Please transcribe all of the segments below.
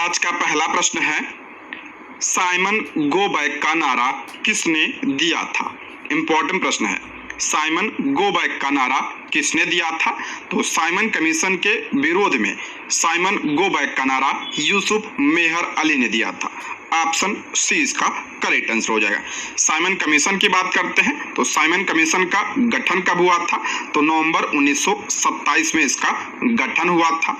आज का पहला प्रश्न है, साइमन गो बैक का नारा किसने दिया था? इंपॉर्टेंट प्रश्न है। साइमन गो बैक का नारा किसने दिया था? तो साइमन कमीशन के विरोध में साइमन गो बैक का नारा यूसुफ मेहर अली ने दिया था। ऑप्शन सी इसका करेक्ट आंसर हो जाएगा। साइमन कमीशन की बात करते हैं तो साइमन कमीशन का गठन कब हुआ था? तो नवंबर 1927 में इसका गठन हुआ था।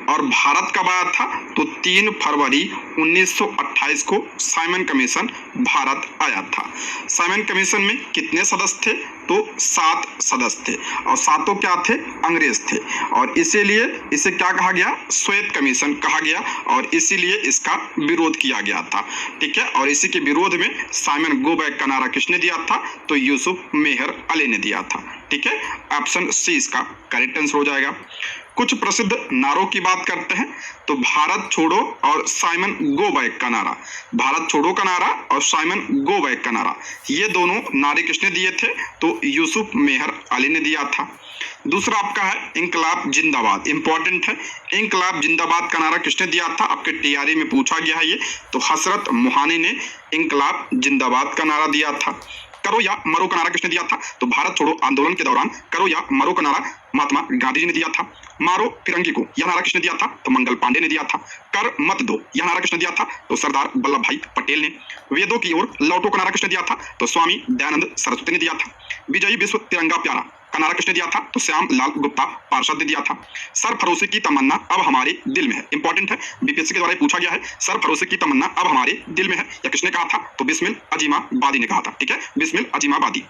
और भारत कब आया था? तो 3 फरवरी 1928 को साइमन कमीशन भारत आया था। साइमन कमीशन में कितने सदस्य थे? तो 7 सदस्य थे और सातों क्या थे? अंग्रेज थे। और इसीलिए इसे क्या कहा गया? श्वेत कमीशन कहा गया और इसीलिए इसका विरोध किया गया था। ठीक है, और इसी के विरोध में साइमन गो बैक का नारा किसने दिया था? तो यूसुफ मेहर अली ने दिया था। ठीक है, ऑप्शन सी इसका करेक्ट आंसर हो जाएगा। कुछ प्रसिद्ध नारों की बात करते हैं तो भारत छोड़ो और साइमन गो बैक का नारा, भारत छोड़ो का नारा और साइमन गो बैक का नारा, ये दोनों नारे किसने दिए थे? तो यूसुफ मेहर अली ने दिया था। दूसरा आपका है इंकलाब जिंदाबाद। इंपॉर्टेंट है, इंकलाब जिंदाबाद का नारा किसने दिया था? आपके टीआरई में पूछा गया है ये। तो हसरत मोहानी ने इंकलाब जिंदाबाद का नारा दिया था। करो या मरो का नारा किसने दिया था? तो भारत छोड़ो आंदोलन के दौरान करो या मरो का नारा महात्मा गांधी जी ने दिया था। मारो फिरंगी को यह नारा किसने दिया था? तो मंगल पांडे ने दिया था। कर मत दो यह नारा किसने दिया था? तो सरदार वल्लभ भाई पटेल ने। वेदों की ओर लौटो का नारा किसने दिया था? तो स्वामी दयानंद सरस्वती ने दिया था। विजयी विश्व तिरंगा प्यारा का नारा किसने दिया था? तो श्याम लाल गुप्ता पार्षद ने दिया था। सरफरोशी की तमन्ना अब हमारे दिल में है। इंपॉर्टेंट है, बीपीएससी के द्वारा पूछा गया है, सरफरोशी की तमन्ना अब हमारे दिल में है, या किसने कहा था? तो बिस्मिल अजीमाबादी ने कहा था। ठीक है, बिस्मिल अजीमाबादी।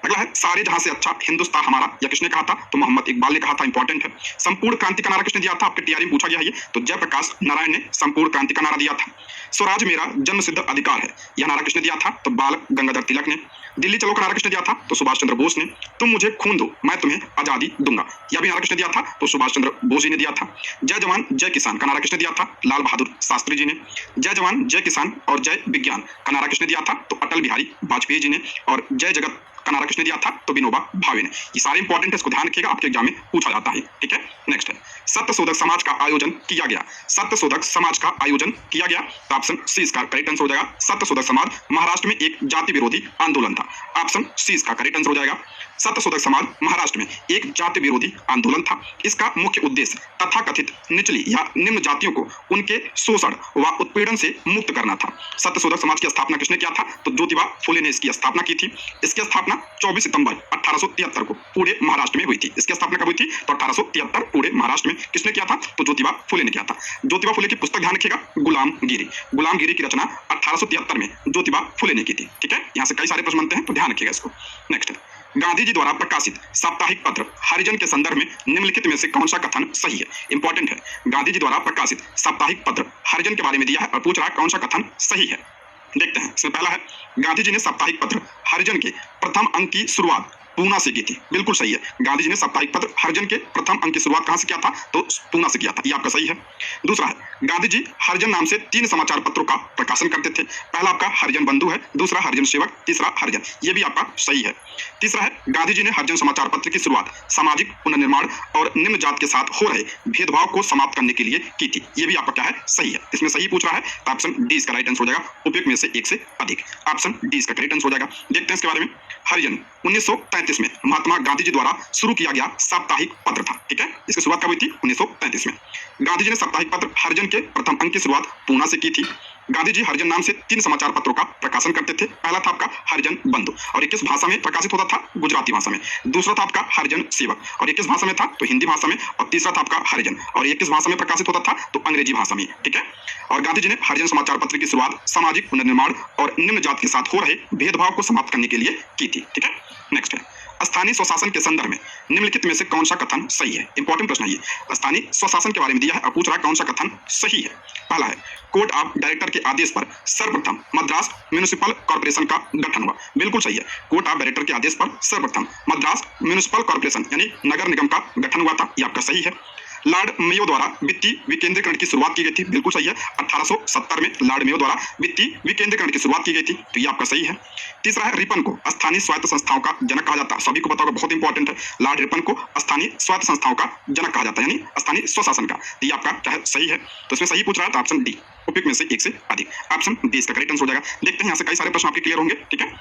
अगला है सारे जहां से अच्छा हिंदुस्तान हमारा, या किसने कहा था? तो मोहम्मद इकबाल ने कहा था। इंपॉर्टेंट है, संपूर्ण क्रांति का नारा किसने दिया था? आपके टीआरई में पूछा गया है ये। तो जयप्रकाश नारायण ने संपूर्ण क्रांति का नारा दिया था। स्वराज मेरा जन्म सिद्ध अधिकार है, यह नारा किसने दिया था? तो बाल गंगाधर तिलक ने। दिल्ली चलो का नारा किसने दिया था? तो सुभाष चंद्र बोस ने। तुम मुझे खून दो मैं तुम्हें आजादी दूंगा, यह भी नारा किसने दिया था? तो सुभाष चंद्र बोस जी ने दिया था। जय जवान जय किसान का नारा किसने दिया था? लाल बहादुर शास्त्री जी ने। जय जवान जय किसान और जय विज्ञान का नारा किसने दिया था? तो अटल बिहारी वाजपेयी जी ने। और जय जगत का नारा किसने दिया था? तो विनोबा भावे ने। ये सारे इंपॉर्टेंट है, इसको ध्यान रखिएगा, आपके एग्जाम में पूछा जाता है। ठीक है, नेक्स्ट है सत्य शोधक समाज का आयोजन किया गया। सत्य शोधक समाज का आयोजन किया गया, तो ऑप्शन सी इसका करेक्ट आंसर हो जाएगा। सत्य शोधक समाज महाराष्ट्र में एक जाति विरोधी आंदोलन था। ऑप्शन सी इसका करेक्ट आंसर हो जाएगा। सत्य शोधक समाज महाराष्ट्र में एक जाति विरोधी आंदोलन था। इसका मुख्य उद्देश्य तथाकथित निचली या निम्न जातियों को उनके शोषण व उत्पीड़न से मुक्त करना था। सत्य शोधक समाज की स्थापना किसने किया था? तो ज्योतिबा फुले ने इसकी स्थापना की थी। इसकी स्थापना 24 सितंबर 1873 को पूरे महाराष्ट्र में हुई थी। इसकी स्थापना कब हुई थी? तो 1873 पूरे महाराष्ट्र में किसने किया था? तो ज्योतिबा फुले ने किया था। ज्योतिबा फुले की पुस्तक ध्यान रखिएगा, गुलामगिरी। गुलामगिरी की रचना 1873 में ज्योतिबा फुले ने की थी। ठीक है, यहाँ से कई सारे प्रश्न बनते हैं तो ध्यान रखिएगा इसको। नेक्स्ट है गांधी जी द्वारा प्रकाशित साप्ताहिक पत्र हरिजन के संदर्भ में निम्नलिखित में से कौन सा कथन सही है? इंपॉर्टेंट है, गांधी जी द्वारा प्रकाशित साप्ताहिक पत्र हरिजन के बारे में दिया है और पूछ रहा है कौन सा कथन सही है। देखते हैं, इसमें पहला है गांधी जी ने साप्ताहिक पत्र हरिजन के प्रथम अंक की शुरुआत पूना से की थी। बिल्कुल सही है, गांधी जी ने साप्ताहिक पत्र हरिजन के प्रथम अंक की शुरुआत कहां से किया था? तो पूना से किया था, ये आपका सही है। दूसरा है गांधी जी हरिजन नाम से 3 समाचार पत्रों का प्रकाशन करते थे। पहला आपका हरिजन बंधु है, दूसरा हरिजन सेवक, तीसरा हरिजन, ये भी आपका सही है। तीसरा है गांधी जी ने हरिजन समाचार पत्र की शुरुआत सामाजिक पुनर्निर्माण और निम्न जात के साथ हो रहे भेदभाव को समाप्त करने के लिए की थी। ये भी आपका क्या है? सही है। इसमें सही पूछ रहा है तो ऑप्शन डी इसका राइट आंसर हो जाएगा। उपयुक्त में से एक से अधिक, ऑप्शन डी इसका करेक्ट आंसर हो जाएगा। देखते हैं इसके बारे में। हरिजन 1933 में महात्मा गांधी जी द्वारा शुरू किया गया साप्ताहिक पत्र था। ठीक है, इसकी शुरुआत कब हुई थी? 1933 में। गांधी जी ने साप्ताहिक पत्र हरिजन के प्रथम अंक की शुरुआत पूना से की थी। गांधी जी हरिजन नाम से 3 समाचार पत्रों का प्रकाशन करते थे। पहला था आपका हरिजन बंधु और ये किस भाषा में प्रकाशित होता था? गुजराती भाषा में। दूसरा था आपका हरिजन सेवक और ये किस भाषा में था? तो हिंदी भाषा में। और तीसरा था आपका हरिजन और ये किस भाषा में प्रकाशित होता था? तो अंग्रेजी भाषा में। ठीक है, और गांधी जी ने हरिजन समाचार पत्र की शुरुआत सामाजिक पुनर्निर्माण और निम्न जात के साथ हो रहे भेदभाव को समाप्त करने के लिए की थी। ठीक है, नेक्स्ट है स्थानीय स्वशासन के संदर्भ में निम्नलिखित में से कौन सा कथन सही है? इंपॉर्टेंट प्रश्न है ये। स्थानीय स्वशासन के बारे में दिया है और पूछ रहा है कौन सा कथन सही है। पहला है कोर्ट ऑफ डायरेक्टर के आदेश पर सर्वप्रथम मद्रास म्युनिसिपल कॉर्पोरेशन का गठन हुआ। बिल्कुल सही है, कोर्ट ऑफ डायरेक्टर के आदेश पर सर्वप्रथम मद्रास म्युनिसिपल कॉर्पोरेशन यानी नगर निगम का गठन हुआ था, ये आपका सही है। लॉर्ड मेयो द्वारा वित्तीय विकेंद्रीकरण की शुरुआत की गई थी। बिल्कुल सही है, 1870 में लॉर्ड मेयो द्वारा वित्तीय विकेंद्रीकरण की शुरुआत की गई थी, तो ये आपका सही है। तीसरा है रिपन को स्थानीय स्वायत्त संस्थाओं का जनक कहा जाता है। सभी को पता होगा, बहुत इंपॉर्टेंट है। लॉर्ड रिपन को स्थानीय स्वायत्त संस्थाओं का जनक कहा जाता है, यानी स्थानीय स्वशासन का। ये आपका क्या है? सही है। तो इसमें सही पूछ रहा है तो ऑप्शन डी टॉपिक में से एक से अधिक। ऑप्शन डी इसका करेक्ट आंसर हो जाएगा। देखते हैं यहाँ से कई सारे प्रश्न आपके क्लियर होंगे। ठीक है,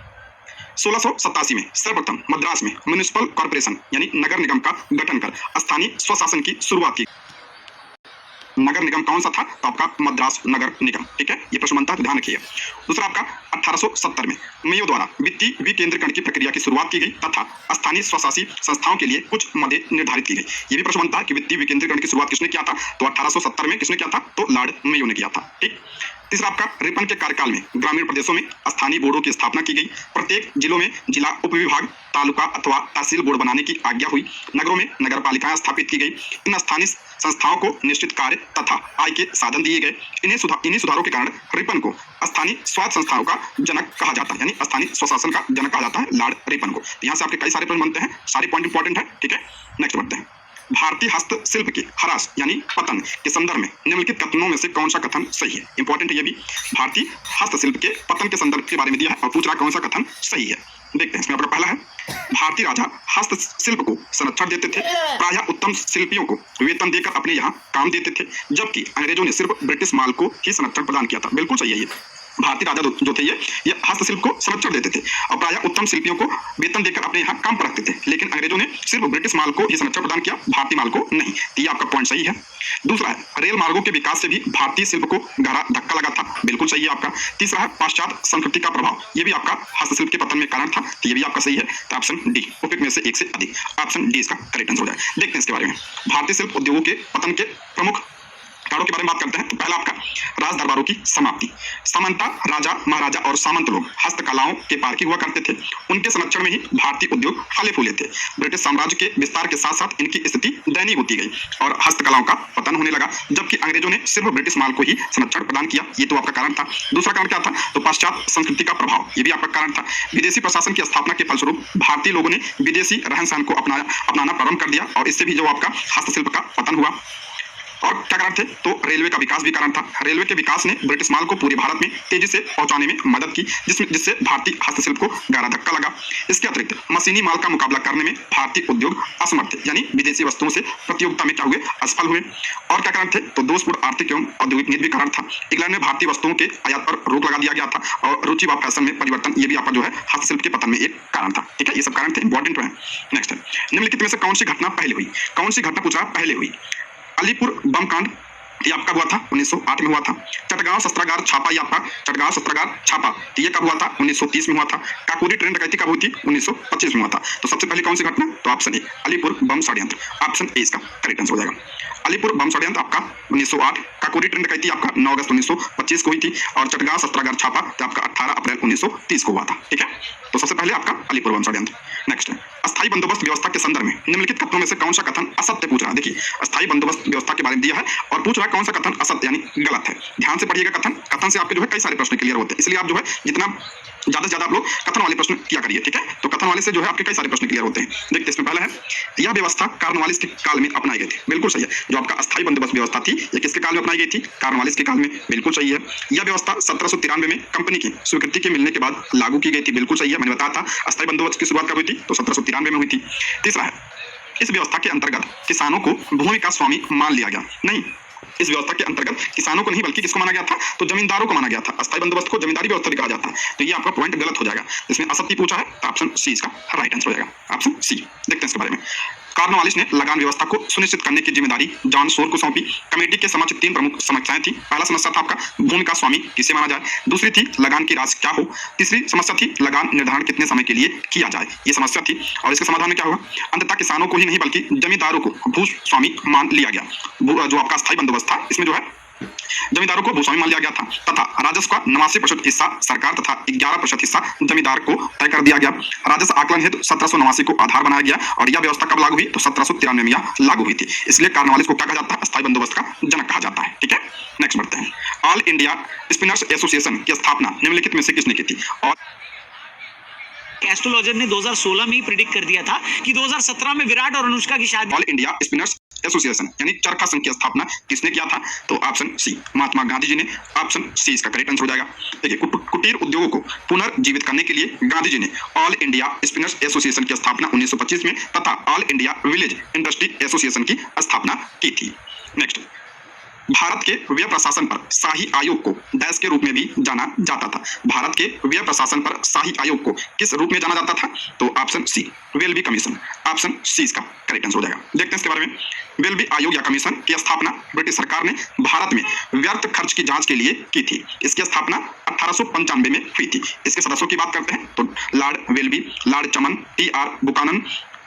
1687 में सर्वप्रथम मद्रास में म्युनिसिपल कॉर्पोरेशन यानी नगर निगम का गठन कर स्थानीय स्वशासन की शुरुआत की। नगर निगम कौन सा था? तो आपका मद्रास नगर निगम। ठीक है, ये प्रश्न बनता है तो ध्यान रखिए। दूसरा आपका 1870 में मेयो द्वारा वित्तीय विकेंद्रीकरण की प्रक्रिया की शुरुआत की गई तथा स्थानीय स्वशासी संस्थाओं के लिए कुछ मदें निर्धारित की गई। ये भी प्रश्न बनता है कि वित्तीय विकेंद्रीकरण की शुरुआत किसने किया था? तो 1870 में किसने किया था? तो लॉर्ड मेयो ने किया था। ठीक। तीसरा आपका रिपन के कार्यकाल में ग्रामीण प्रदेशों में स्थानीय बोर्डों की स्थापना की गई। प्रत्येक जिलों में जिला उपविभाग, तालुका अथवा तहसील बोर्ड बनाने की आज्ञा हुई। नगरों में नगर पालिकाएं स्थापित की गई। इन स्थानीय संस्थाओं को निश्चित कार्य तथा आय के साधन दिए गए। इन्हीं सुधारों के कारण रिपन को स्थानीय स्वायत्त संस्थाओं का जनक कहा जाता है, यानी स्थानीय स्वशासन का जनक कहा जाता है लॉर्ड रिपन को। तो यहाँ से आपके कई सारे प्रश्न बनते हैं, सारे पॉइंट इंपॉर्टेंट है। ठीक है, नेक्स्ट बढ़ते हैं। भारतीय हस्तशिल्प के ह्रास यानी पतन के संदर्भ में निम्नलिखित कथनों में से कौन सा कथन सही है? इंपॉर्टेंट है ये भी। भारतीय हस्तशिल्प के पतन के संदर्भ के बारे में दिया है और पूछ रहा कौन सा कथन सही है। देखते हैं, इसमें आपका पहला है, भारतीय राजा हस्तशिल्प को संरक्षण देते थे। प्रायः उत्तम शिल्पियों को वेतन देकर अपने यहाँ काम देते थे, जबकि अंग्रेजों ने सिर्फ ब्रिटिश माल को ही संरक्षण प्रदान किया था। बिल्कुल सही है ये। भारतीय राजा जो थे ये हस्तशिल्प को संरक्षण देते थे और प्रायः उत्तम शिल्पियों को वेतन देकर अपने यहाँ काम पर रखते थे, लेकिन अंग्रेजों ने सिर्फ ब्रिटिश माल को ही संरक्षण प्रदान किया, भारतीय माल को नहीं। तो ये आपका पॉइंट सही है। दूसरा है, रेल मार्गों के विकास से भी भारतीय शिल्प को गहरा धक्का लगा था। बिल्कुल सही है आपका। तीसरा है, पाश्चात्य संस्कृति का प्रभाव, ये भी आपका हस्तशिल्प के पतन में कारण था। तो ये भी आपका सही है। तो ऑप्शन डी, उपयुक्त में से एक से अधिक, ऑप्शन डी इसका करेक्ट आंसर हो जाएगा। देखते हैं इसके बारे में। भारतीय शिल्प उद्योगों के पतन के प्रमुख कारणों के बारे में बात करते हैं। तो पहला आपका राज दरबारों की समाप्ति। सामंता राजा, महाराजा और सामंत लोग हस्तकलाओं के पारखी हुआ करते थे। उनके संरक्षण में ही भारतीय उद्योग फले फूले थे। ब्रिटिश साम्राज्य के विस्तार के साथ साथ इनकी स्थिति दयनीय होती गई और हस्तकलाओं का पतन होने लगा, जबकि अंग्रेजों ने सिर्फ ब्रिटिश माल को ही संरक्षण प्रदान किया। ये तो आपका कारण था। दूसरा कारण क्या था? तो पाश्चात्य संस्कृति का प्रभाव, ये भी आपका कारण था। विदेशी प्रशासन की स्थापना के फलस्वरूप भारतीय लोगों ने विदेशी रहन सहन को अपनाना प्रारंभ कर दिया और इससे भी जो आपका हस्तशिल्प का पतन हुआ। और क्या कारण थे? तो रेलवे का विकास भी कारण था। रेलवे के विकास ने ब्रिटिश माल को पूरे भारत में तेजी से पहुंचाने में मदद की, जिससे भारतीय हस्तशिल्प को गहरा धक्का लगा। इसके अतिरिक्त मशीनी माल का मुकाबला करने में भारतीय उद्योग असमर्थ थे, यानी विदेशी वस्तुओं से प्रतियोगिता में क्या हुए? असफल हुए। और क्या कारण थे? तो दोषपूर्ण आर्थिक एवं औद्योगिक नीति भी कारण था। इंग्लैंड में भारतीय वस्तुओं के आयात पर रोक लगा दिया गया था और रुचि व फैशन में परिवर्तन, ये भी आपका जो है हस्तशिल्प के पतन में एक कारण था। ठीक है, ये सब कारण थे, इंपॉर्टेंट है। नेक्स्ट है, निम्नलिखित में से कौन सी घटना पहले हुई? कौन सी घटना पूछा पहले हुई? अलीपुर बम कांड, ये आपका हुआ था 1908 में हुआ था। चटगांव शस्त्रागार छापा, ये आपका चटगांव शस्त्रागार छापा, ये कब हुआ था? 1930 में हुआ था। काकोरी ट्रेन डकैती कब हुई थी? 1925 में हुआ था। तो सबसे पहले कौन सी घटना? तो ऑप्शन ए, अलीपुर बम षड्यंत्र, ऑप्शन ए इसका करेक्ट आंसर हो जाएगा। अलीपुर बम षड्यंत्र आपका 1908, काकोरी ट्रेन डकैती आपका 9 अगस्त 1925 को हुई थी और चटगांव शस्त्रागार छापा आपका 18 अप्रैल 1930 को हुआ था। ठीक है, तो सबसे पहले आपका अलीपुर बम षड्यंत्र। नेक्स्ट है, अस्थायी बंदोबस्त व्यवस्था के संदर्भ में निम्नलिखित कथनों में से कौन सा कथन असत्य पूछ रहा है? देखिए, अस्थायी बंदोबस्त व्यवस्था के बारे में दिया है और पूछ रहा है कौन सा कथन असत्य यानी गलत है। ध्यान से पढ़िएगा कथन से आपके जो है कई सारे प्रश्न क्लियर होते हैं, इसलिए आप जो है जितना ज्यादा से ज्यादा आप लोग कथन वाले प्रश्न किया करिए। ठीक है, तो कथन वाले से जो है आपके कई सारे प्रश्न क्लियर होते हैं। देखते इसमें पहला है, यह व्यवस्था कार्नवालिस के काल में अपनाई गई थी। बिल्कुल सही है। जो आपका अस्थायी बंदोबस्त व्यवस्था थी ये किसके काल में अपनाई गई थी? कार्नवालिस के काल में। बिल्कुल सही है। यह व्यवस्था 1793 में कंपनी की स्वीकृति के मिलने के बाद लागू की गई थी। बिल्कुल सही है, मैंने बताया था अस्थायी बंदोबस्त की शुरुआत कब हुई थी? तो 1793 में हुई थी। तीसरा है, इस व्यवस्था के अंतर्गत किसानों को भूमि का स्वामी मान लिया गया। नहीं, इस व्यवस्था के अंतर्गत किसानों को नहीं बल्कि किसको माना गया था? तो जमींदारों को माना गया था। अस्थायी बंदोबस्त को जमींदारी व्यवस्था भी कहा जाता है। तो ये आपका पॉइंट गलत हो जाएगा। इसमें असत्य पूछा है तो ऑप्शन सी इसका राइट आंसर हो जाएगा, ऑप्शन सी। देखते हैं इसके बारे में। कार्नवालिस ने लगान व्यवस्था को सुनिश्चित करने की जिम्मेदारी जॉन शोर को सौंपी। कमेटी के समक्ष 3 प्रमुख समस्याएं थी। पहला समस्या था आपका भूमि का स्वामी किसे माना जाए। दूसरी थी लगान की राशि क्या हो। तीसरी समस्या थी लगान निर्धारण कितने समय के लिए किया जाए, ये समस्या थी। और इसके समाधान में क्या हुआ? अंततः किसानों को ही नहीं बल्कि जमींदारों को भूस्वामी मान लिया गया। जो आपका अस्थायी बंदोबस्त था इसमें जो है जमींदारों को भूस्वामी मान लिया गया था तथा राजस्व का 89% हिस्सा सरकार तथा 11% हिस्सा जमींदार को तय कर दिया गया। राजस्व आकलन हेतु 1789 को आधार बनाया गया और यह व्यवस्था कब लागू हुई? तो 1793 में यह लागू हुई थी। इसलिए कार्नवालिस को क्या कहा जाता है? अस्थायी बंदोबस्त का जनक कहा जाता है। ठीक है, नेक्स्ट बढ़ते हैं। ऑल इंडिया स्पिनर्स एसोसिएशन की स्थापना निम्नलिखित में से किसने की थी? और एस्ट्रोलॉजर ने 2016 में ही प्रेडिक्ट कर दिया था कि 2017 में विराट और अनुष्का की शादी। ऑल इंडिया स्पिनर्स एसोसिएशन यानी चरखा संघ की स्थापना किसने किया था? तो ऑप्शन सी, महात्मा गांधी जी ने, ऑप्शन सी इसका करेक्ट आंसर हो जाएगा। देखिए, कुटीर उद्योगों को पुनर्जीवित करने के लिए गांधी जी ने ऑल इंडिया स्पिनर्स एसोसिएशन की स्थापना 1925 में तथा all India village industry association की स्थापना की थी। नेक्स्ट, भारत के व्यय प्रशासन पर शाही आयोग को डैश के रूप में भी जाना जाता था। भारत के व्यय प्रशासन पर शाही आयोग को किस रूप में जाना जाता था? तो ऑप्शन सी, वेलबी कमीशन। ऑप्शन सी इसका करेक्ट आंसर हो जाएगा। देखते हैं इसके बारे में। वेलबी आयोग या कमीशन की स्थापना ब्रिटिश सरकार ने भारत में व्यर्थ खर्च की जांच के लिए की थी। इसकी स्थापना 1895 में हुई थी। इसके सदस्यों की बात करते हैं तो लॉर्ड वेलबी, लॉर्ड चमन, टी.आर. बुकानन,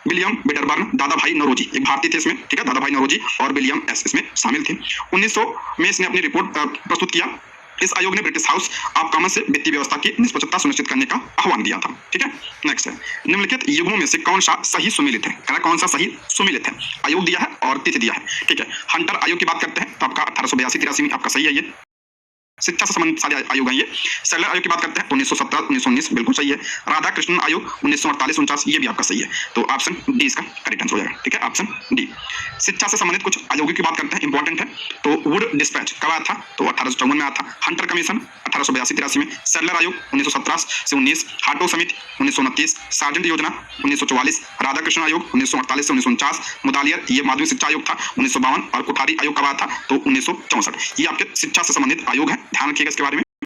विलियम वेटरबर्न, दादा भाई नौरोजी, एक भारतीय थे इसमें, ठीक है, दादा भाई नौरोजी और विलियम एस इसमें शामिल थे। 1900 में इसने अपनी रिपोर्ट प्रस्तुत किया। इस आयोग ने ब्रिटिश हाउस ऑफ कॉमन्स से वित्तीय व्यवस्था की निष्पक्षता सुनिश्चित करने का आह्वान दिया था। ठीक है, नेक्स्ट है, निम्नलिखित युग्मों में से कौन सा सही सुमेलित है? कौन सा सही सुमेलित है? आयोग दिया है और तिथि दिया है। ठीक है, हंटर आयोग की बात करते हैं तो आपका 1882-83 में आपका सही है ये। शिक्षा से संबंधित सारे आयोग हैं ये। सेलर आयोग की बात करते हैं तो 1917, 1919 बिल्कुल सही है। राधा कृष्णन आयोग 1948-49 ये भी आपका सही है। तो ऑप्शन डी इसका करेक्ट आंसर हो जाएगा। ठीक है, ऑप्शन डी। शिक्षा से संबंधित कुछ आयोगों की बात करते हैं, इंपॉर्टेंट है। तो वुड डिस्पैच कब आया था? तो 1854 में आया था। हंटर कमीशन 1882-83 में। सेलर आयोग 1917 से 19, हाटो समिति 1929, सार्जेंट योजना 1944, राधाकृष्ण आयोग 1948 से 1949, मुदालियर ये माध्यमिक शिक्षा आयोग था 1952 और कोठारी आयोग कब आया था? तो 1964। ये आपके शिक्षा से संबंधित आयोग है, ध्यान रखिएगा इसके बारे में।